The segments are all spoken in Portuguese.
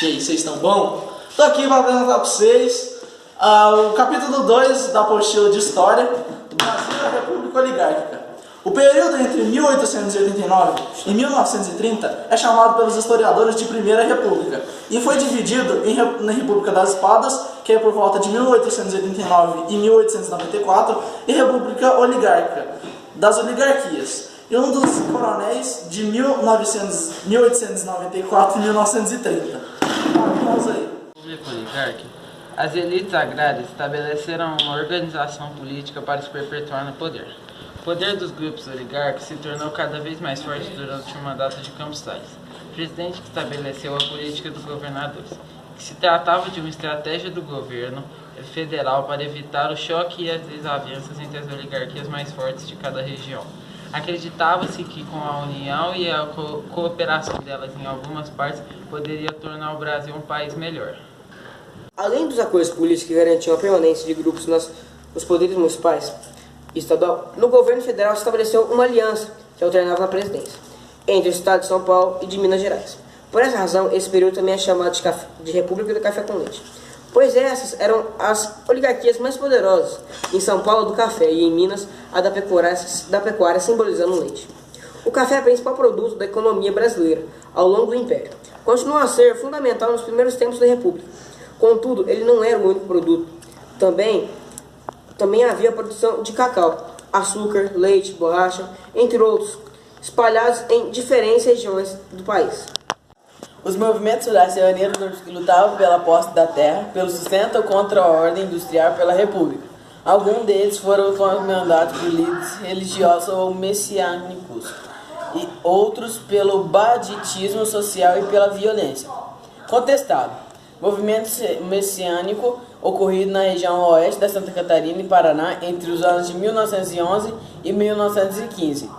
E aí, vocês estão bom? Tô aqui para apresentar para vocês o capítulo 2 da apostila de História do Brasil e a República Oligárquica. O período entre 1889 e 1930 é chamado pelos historiadores de Primeira República e foi dividido na República das Espadas, que é por volta de 1889 e 1894, e República Oligárquica, das oligarquias, e um dos coronéis de 1894 e 1930. Vamos aí. República Oligárquica, as elites agrárias estabeleceram uma organização política para se perpetuar no poder. O poder dos grupos oligárquicos se tornou cada vez mais forte durante o mandato de Campos Salles, presidente que estabeleceu a política dos governadores, que se tratava de uma estratégia do governo federal para evitar o choque e as desavenças entre as oligarquias mais fortes de cada região. Acreditava-se que com a união e a cooperação delas em algumas partes poderia tornar o Brasil um país melhor. Além dos acordos políticos que garantiam a permanência de grupos nos poderes municipais e estadual, no governo federal se estabeleceu uma aliança que alternava na presidência entre o estado de São Paulo e de Minas Gerais. Por essa razão, esse período também é chamado de República do Café com Leite, pois essas eram as oligarquias mais poderosas. Em São Paulo, do café, e em Minas, a da pecuária simbolizando o leite. O café é o principal produto da economia brasileira ao longo do Império. Continua a ser fundamental nos primeiros tempos da República. Contudo, ele não era o único produto. Também havia a produção de cacau, açúcar, leite, borracha, entre outros, espalhados em diferentes regiões do país. Os movimentos rurais se reuniram que lutavam pela posse da terra, pelo sustento contra a ordem industrial pela República. Alguns deles foram comandados por líderes religiosos ou messiânicos, e outros pelo banditismo social e pela violência. Contestado. Movimento messiânico ocorrido na região oeste da Santa Catarina e Paraná entre os anos de 1911 e 1915.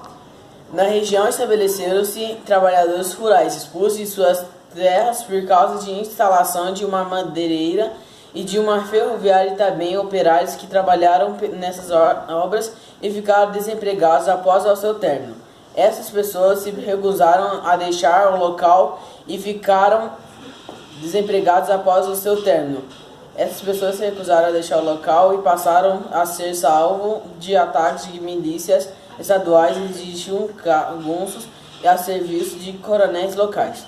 Na região estabeleceram-se trabalhadores rurais expulsos de suas terras por causa de instalação de uma madeireira e de uma ferroviária, e também operários que trabalharam nessas obras e ficaram desempregados após o seu término. Essas pessoas se recusaram a deixar o local e ficaram desempregados após o seu término. Essas pessoas se recusaram a deixar o local e passaram a ser salvo de ataques de milícias estaduais e de jungunços e a serviço de coronéis locais.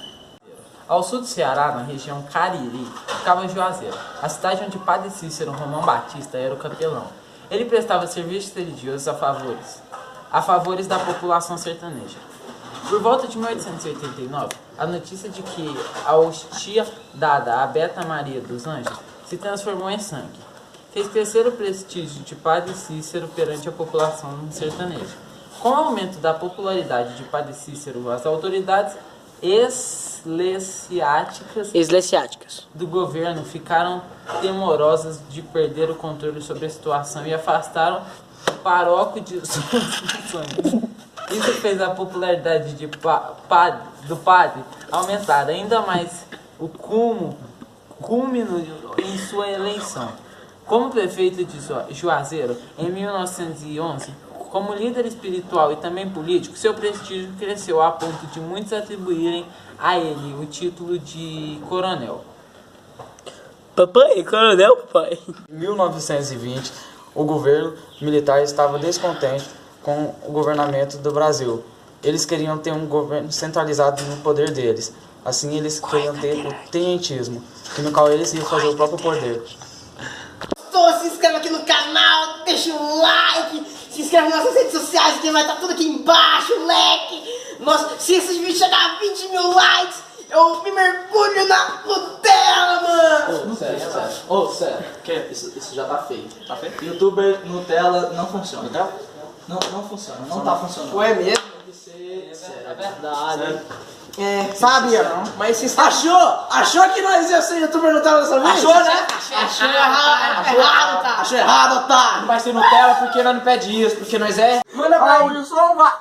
Ao sul do Ceará, na região Cariri, ficava Juazeiro, a cidade onde Padre Cícero Romão Batista era o capelão. Ele prestava serviços religiosos a favores da população sertaneja. Por volta de 1889, a notícia de que a hostia dada a Beta Maria dos Anjos se transformou em sangue fez crescer o prestígio de Padre Cícero perante a população sertaneja. Com o aumento da popularidade de Padre Cícero, as autoridades eclesiásticas do governo ficaram temorosas de perder o controle sobre a situação e afastaram o pároco de suas funções. Isso fez a popularidade do padre aumentar ainda mais o cúmino em sua eleição. Como prefeito de Juazeiro, em 1911, como líder espiritual e também político, seu prestígio cresceu a ponto de muitos atribuírem a ele o título de coronel. Papai, coronel, papai. Em 1920, o governo militar estava descontente com o governamento do Brasil. Eles queriam ter um governo centralizado no poder deles. Assim, eles queriam ter o tenentismo, no qual eles iam fazer o próprio poder. Se inscreve aqui no canal, deixa um like, se inscreve nas nossas redes sociais, que vai estar tudo aqui embaixo, leque. Nossa, se esses vídeos chegar a 20 mil likes, eu me mergulho na Nutella, mano. Sério. Isso já tá feio. Tá feio? YouTuber Nutella não funciona, tá? Não funciona, não tá funcionando. Ué, mesmo? É verdade. Sabia, mas se Achou que nós ia ser youtuber Nutella dessa vez? achou, né? Achou errado, tá? Achou errado, tá? Não vai ser Nutella porque nós não pede isso, porque nós é... Manda pra Wilson, vai!